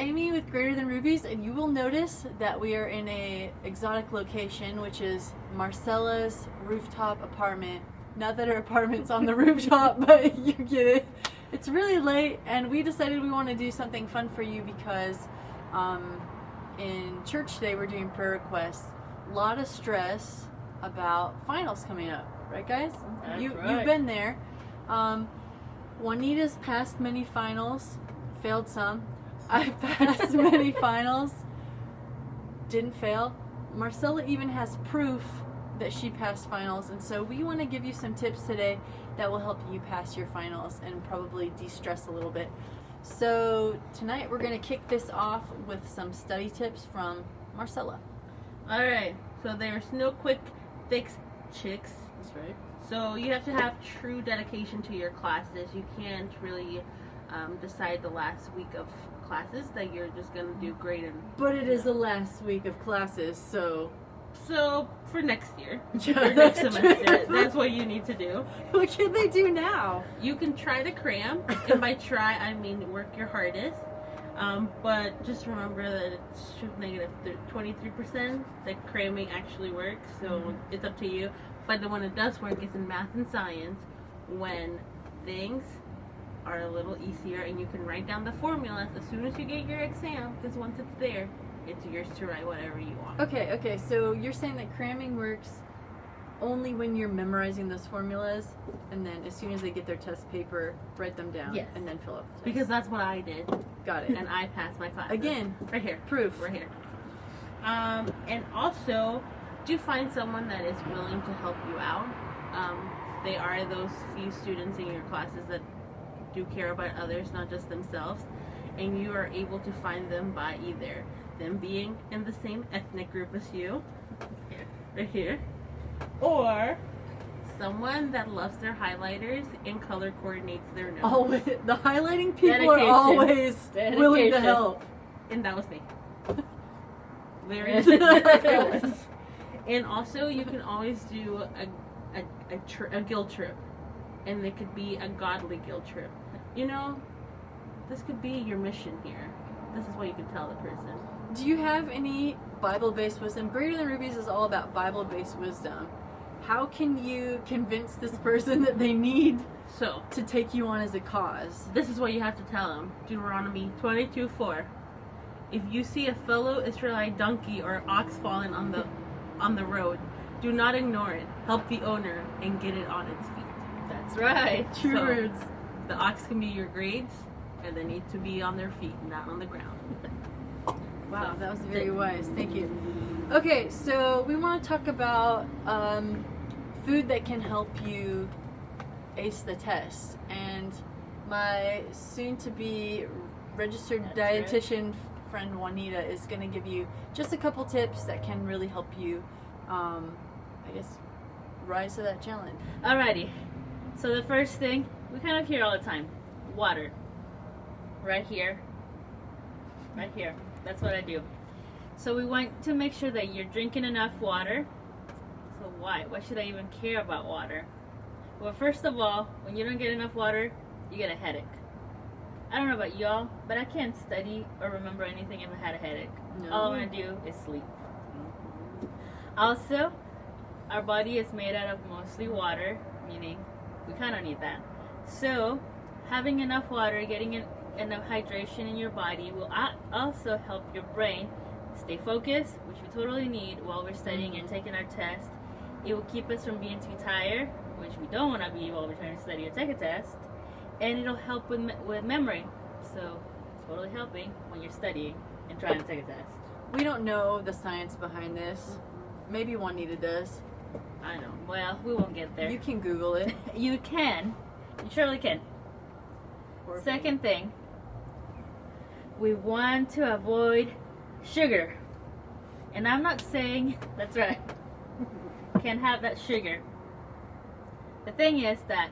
Amy with Greater Than Rubies, and you will notice that we are in a exotic location, which is Marcela's rooftop apartment. Not that her apartment's on the rooftop, but you get it. It's really late, and we decided we want to do something fun for you because in church today we're doing prayer requests. A lot of stress about finals coming up, right, guys? That's You've right. been there. Juanita's passed many finals, failed some. I've passed many finals, didn't fail. Marcela even has proof that she passed finals, and so we want to give you some tips today that will help you pass your finals and probably de-stress a little bit. So tonight we're going to kick this off with some study tips from Marcela. Alright, so there's no quick fix chicks. That's right. So you have to have true dedication to your classes. You can't really decide the last week of classes that you're just going to do great in. But it is the last week of classes, so for next year, Yeah, or next that's semester, true. that's what you need to do. what can they do now? You can try the cram, and by try I mean work your hardest. But just remember that it's negative 23% that cramming actually works, so it's up to you. But the one that does work is in math and science, when things are a little easier and you can write down the formulas as soon as you get your exam, because once it's there, it's yours to write whatever you want. Okay, so you're saying that cramming works only when you're memorizing those formulas, and then as soon as they get their test paper, write them down, Yes. and then fill out the test. Because that's what I did, Got it. and I passed my classes. Again, Right here. proof. Right here. And also, do find someone that is willing to help you out. They are those few students in your classes that do care about others, not just themselves. And you are able to find them by either them being in the same ethnic group as you, right here, or someone that loves their highlighters and color coordinates their notes. Always, the highlighting people Dedication. are always willing to Dedication. help. And that was me. There was. And also, you can always do a guilt trip, and it could be a godly guilt trip. You know, this could be your mission here. This is what you can tell the person. Do you have any Bible-based wisdom? Greater Than Rubies is all about Bible-based wisdom. How can you convince this person that they need So, to take you on as a cause? this is what you have to tell them. Deuteronomy 22:4. If you see a fellow Israelite donkey or ox fallen on the road, do not ignore it. Help the owner and get it on its feet. That's right. True So- words. The ox can be your grades, and they need to be on their feet, not on the ground. Wow, that was very wise. Thank you. Okay, so we want to talk about food that can help you ace the test. And my soon-to-be registered That's dietitian friend Juanita is going to give you just a couple tips that can really help you, I guess, rise to that challenge. Alrighty, so the first thing, we kind of hear all the time, water. Right here. Right here. That's what I do. So we want to make sure that you're drinking enough water. So why? Why should I even care about water? Well, first of all, when you don't get enough water, you get a headache. I don't know about y'all, but I can't study or remember anything if I had a headache. No. All I want to do is sleep. Also, our body is made out of mostly water, meaning we kind of need that. So, having enough water, getting enough hydration in your body will also help your brain stay focused, which we totally need while we're studying and taking our test. It will keep us from being too tired, which we don't want to be while we're trying to study or take a test. And it'll help with memory. So, totally helping when you're studying and trying to take a test. We don't know the science behind this. Maybe Juanita does. I know. Well, we won't get there. You can Google it. You can. You surely can. Or Second thing, we want to avoid sugar. And I'm not saying, that's right, can't have that sugar. The thing is that,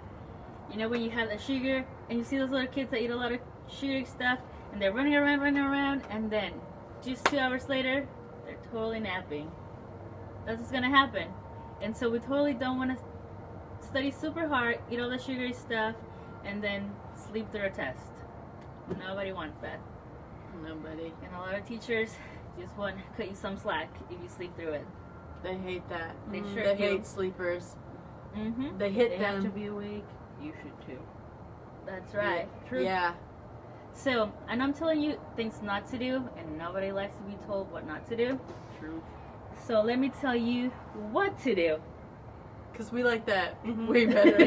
you know, when you have that sugar and you see those little kids that eat a lot of sugary stuff and they're running around, and then just 2 hours later, they're totally napping. That's what's going to happen. And so we totally don't want to study super hard, eat all the sugary stuff, and then sleep through a test. Nobody wants that. Nobody. And a lot of teachers just want to cut you some slack if you sleep through it. They hate that. They sure They do. hate sleepers. Mm-hmm. They hit They them. have to be awake. You should too. That's right. True. Yeah. So, and I'm telling you things not to do, and nobody likes to be told what not to do. True. So let me tell you what to do. Because we like that Mhm. way better.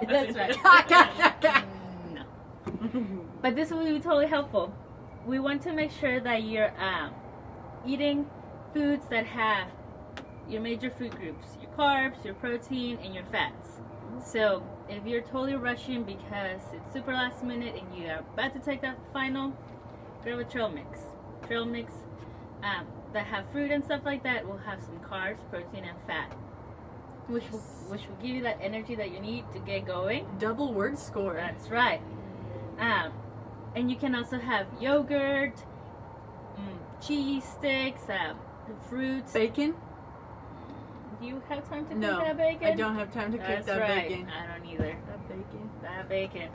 That's right. No. But this will be totally helpful. We want to make sure that you're eating foods that have your major food groups, your carbs, your protein, and your fats. So if you're totally rushing because it's super last minute and you are about to take that final, grab a trail mix. Trail mix that have fruit and stuff like that will have some carbs, protein, and fat, which will give you that energy that you need to get going. Double word score. That's right. And you can also have yogurt, cheese sticks, fruits. Bacon? Do you have time to No, cook that bacon? I don't have time to cook That's that right. bacon. I don't either. That bacon. That bacon.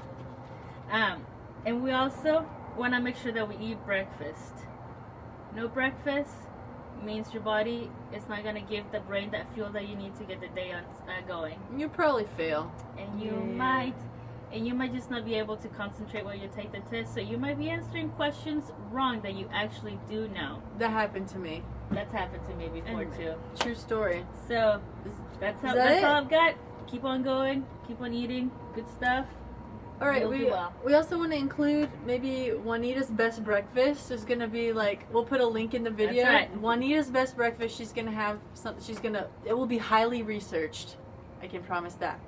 And we also want to make sure that we eat breakfast. No breakfast means your body is not going to give the brain that fuel that you need to get the day on going. You probably fail. And you might just not be able to concentrate while you take the test. So you might be answering questions wrong that you actually do know. That happened to me. That's happened to me before too. True story. So that's all I've got. Keep on going. Keep on eating good stuff. All right, You'll do well. we also want to include maybe Juanita's best breakfast is gonna be like, we'll put a link in the video. That's right. Juanita's best breakfast. She's gonna have something. It will be highly researched. I can promise that.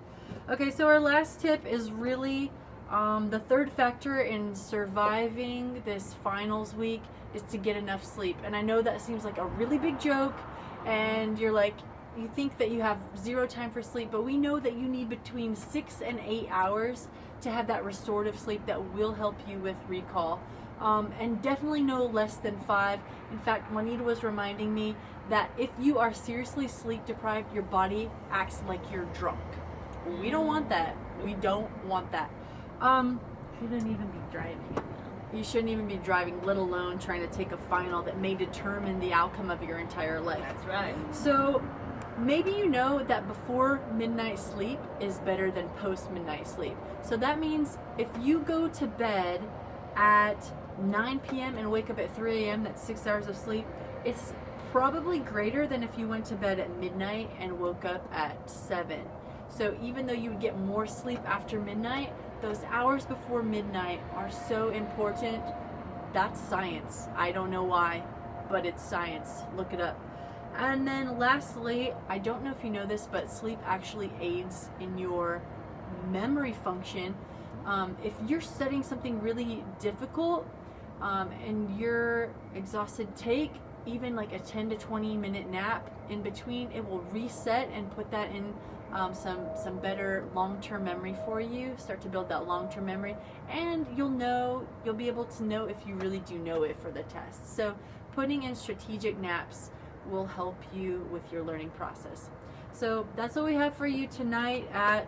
Okay, so our last tip is really the third factor in surviving this finals week is to get enough sleep. And I know that seems like a really big joke, and you're like, you think that you have zero time for sleep, but we know that you need between 6 and 8 hours to have that restorative sleep that will help you with recall. And definitely no less than 5. In fact, Juanita was reminding me that if you are seriously sleep deprived, your body acts like you're drunk. We don't want that. We don't want that. Shouldn't even be driving. You shouldn't even be driving, let alone trying to take a final that may determine the outcome of your entire life. That's right. So maybe you know that before midnight sleep is better than post midnight sleep. So that means if you go to bed at 9 p.m. and wake up at 3 a.m., that's 6 hours of sleep, it's probably greater than if you went to bed at midnight and woke up at 7. So even though you would get more sleep after midnight, those hours before midnight are so important. That's science. I don't know why, but it's science. Look it up. And then lastly, I don't know if you know this, but sleep actually aids in your memory function. If you're studying something really difficult and you're exhausted, take even like a 10 to 20 minute nap in between. It will reset and put that in some better long-term memory for you. Start to build that long-term memory, and you'll be able to know if you really do know it for the test. So putting in strategic naps will help you with your learning process. So that's what we have for you tonight at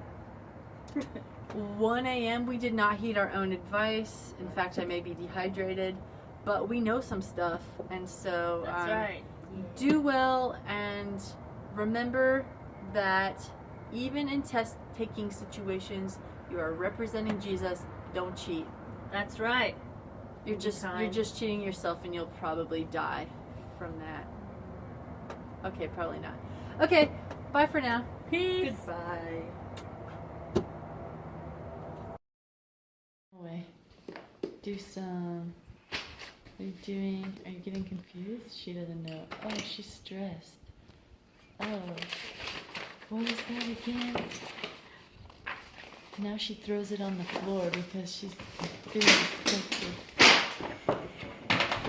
1 a.m. We did not heed our own advice. In fact, I may be dehydrated, but we know some stuff, and so That's right. do well, and remember that even in test-taking situations, you are representing Jesus. Don't cheat. That's right. You're just cheating yourself, and you'll probably die from that. Okay, probably not. Okay, bye for now. Peace. Goodbye. Do some. Are you getting confused? She doesn't know. Oh, she's stressed. Oh, what was that again? Now she throws it on the floor because she's feeling disgusted.